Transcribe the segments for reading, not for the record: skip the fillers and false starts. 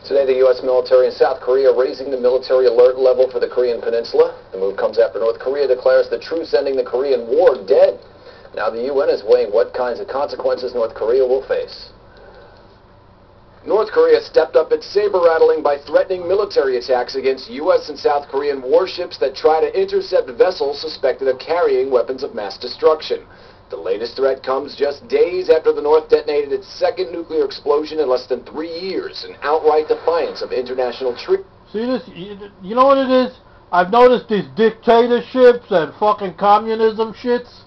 Today, the U.S. military in South Korea raising the military alert level for the Korean Peninsula. The move comes after North Korea declares the troops ending the Korean War dead. Now the UN is weighing what kinds of consequences North Korea will face. North Korea stepped up its saber-rattling by threatening military attacks against U.S. and South Korean warships that try to intercept vessels suspected of carrying weapons of mass destruction. The latest threat comes just days after the North detonated its second nuclear explosion in less than 3 years, in outright defiance of international treaty. See this? You know what it is? I've noticed these dictatorships and fucking communism shits.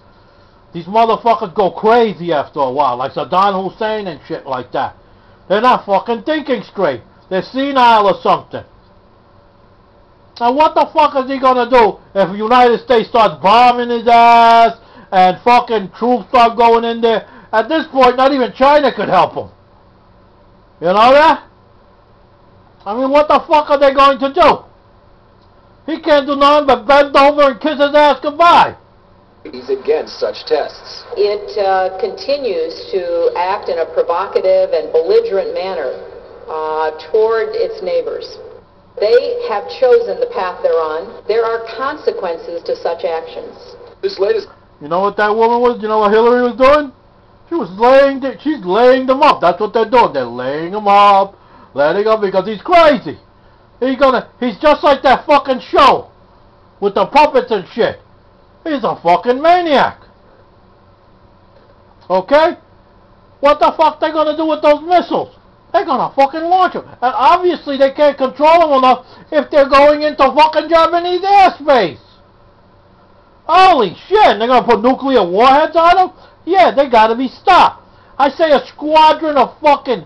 These motherfuckers go crazy after a while, like Saddam Hussein and shit like that. They're not fucking thinking straight. They're senile or something. Now what the fuck is he gonna do if the United States starts bombing his ass and fucking troops start going in there? At this point, not even China could help him. You know that? I mean, what the fuck are they going to do? He can't do nothing but bend over and kiss his ass goodbye. He's against such tests. It continues to act in a provocative and belligerent manner toward its neighbors. They have chosen the path they're on. There are consequences to such actions. This latest... You know what that woman was? You know what Hillary was doing? She's laying them up. That's what they're doing. They're laying them up, letting him, because he's crazy. He's just like that fucking show with the puppets and shit. He's a fucking maniac. Okay? What the fuck they gonna do with those missiles? They're gonna fucking launch them. And obviously they can't control them enough if they're going into fucking Japanese airspace. Holy shit, they're gonna put nuclear warheads on them? Yeah, they gotta be stopped. I say a squadron of fucking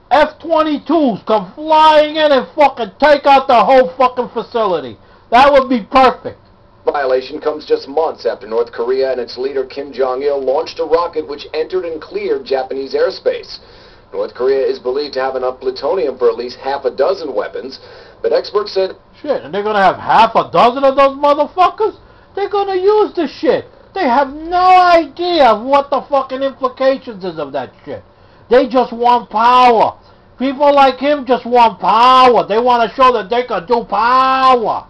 F-22s come flying in and fucking take out the whole fucking facility. That would be perfect. Violation comes just months after North Korea and its leader Kim Jong-il launched a rocket which entered and cleared Japanese airspace. North Korea is believed to have enough plutonium for at least half a dozen weapons, but experts said... Shit, and they're gonna have half a dozen of those motherfuckers? They're gonna use the shit. They have no idea of what the fucking implications is of that shit. They just want power. People like him just want power. They want to show that they can do power.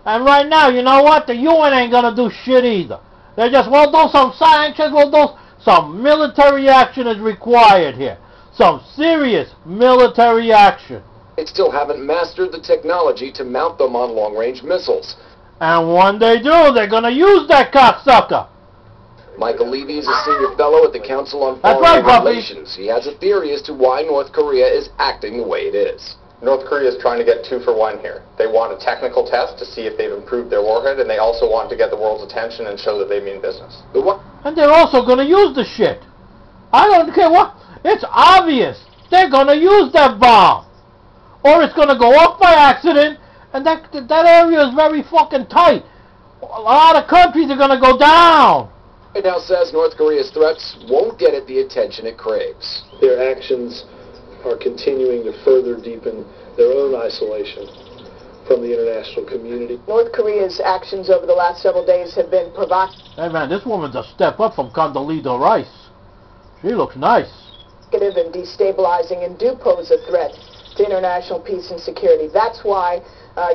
And right now, you know what? The UN ain't gonna do shit either. They just, we'll do some sanctions, we'll do some military action is required here. Some serious military action. They still haven't mastered the technology to mount them on long-range missiles. And when they do, they're gonna use that cocksucker. Michael Levy is a senior fellow at the Council on Foreign Relations. He has a theory as to why North Korea is acting the way it is. North Korea is trying to get 2 for 1 here. They want a technical test to see if they've improved their warhead, and they also want to get the world's attention and show that they mean business. And they're also going to use the shit. I don't care what. It's obvious. They're going to use that bomb. Or it's going to go off by accident, and that area is very fucking tight. A lot of countries are going to go down. It now says North Korea's threats won't get it the attention it craves. Their actions are continuing to further deepen their own isolation from the international community. North Korea's actions over the last several days have been provocative. Hey man, this woman's a step up from Condoleezza Rice. She looks nice. And destabilizing, and do pose a threat to international peace and security. That's why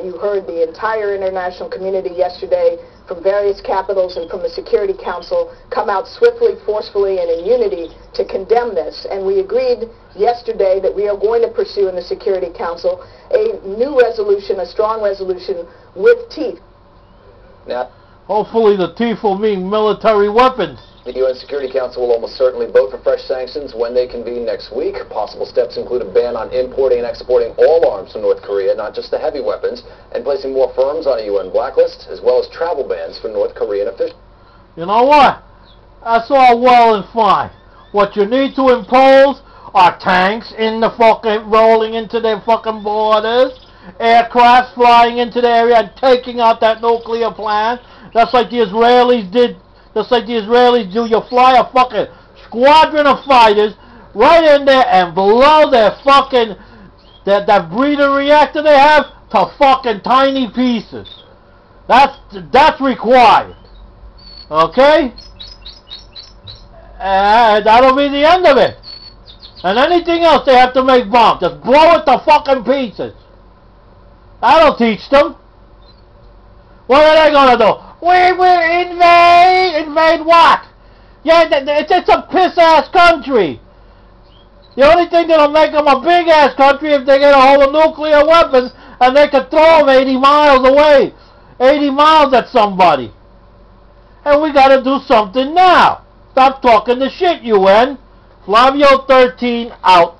you heard the entire international community yesterday from various capitals and from the Security Council come out swiftly, forcefully, and in unity to condemn this. And we agreed yesterday that we are going to pursue in the Security Council a new resolution, a strong resolution with teeth. Now, hopefully the teeth will mean military weapons. The UN Security Council will almost certainly vote for fresh sanctions when they convene next week. Possible steps include a ban on importing and exporting all arms from North Korea, not just the heavy weapons, and placing more firms on a UN blacklist, as well as travel bans for North Korean officials. You know what? That's all well and fine. What you need to impose are tanks in the fucking rolling into their fucking borders, aircraft flying into the area and taking out that nuclear plant. That's like the Israelis did. Just like the Israelis do. You fly a fucking squadron of fighters right in there and blow their fucking that breeder reactor they have to fucking tiny pieces. That's required. Okay? And that'll be the end of it. And anything else they have to make bombs. Just blow it to fucking pieces. That'll teach them. What are they gonna do? We will invade! Invade what? Yeah, it's a piss-ass country. The only thing that'll make them a big-ass country if they get a hold of nuclear weapons and they can throw them 80 miles away. 80 miles at somebody. And we gotta do something now. Stop talking the shit, UN. Flavio 13 out.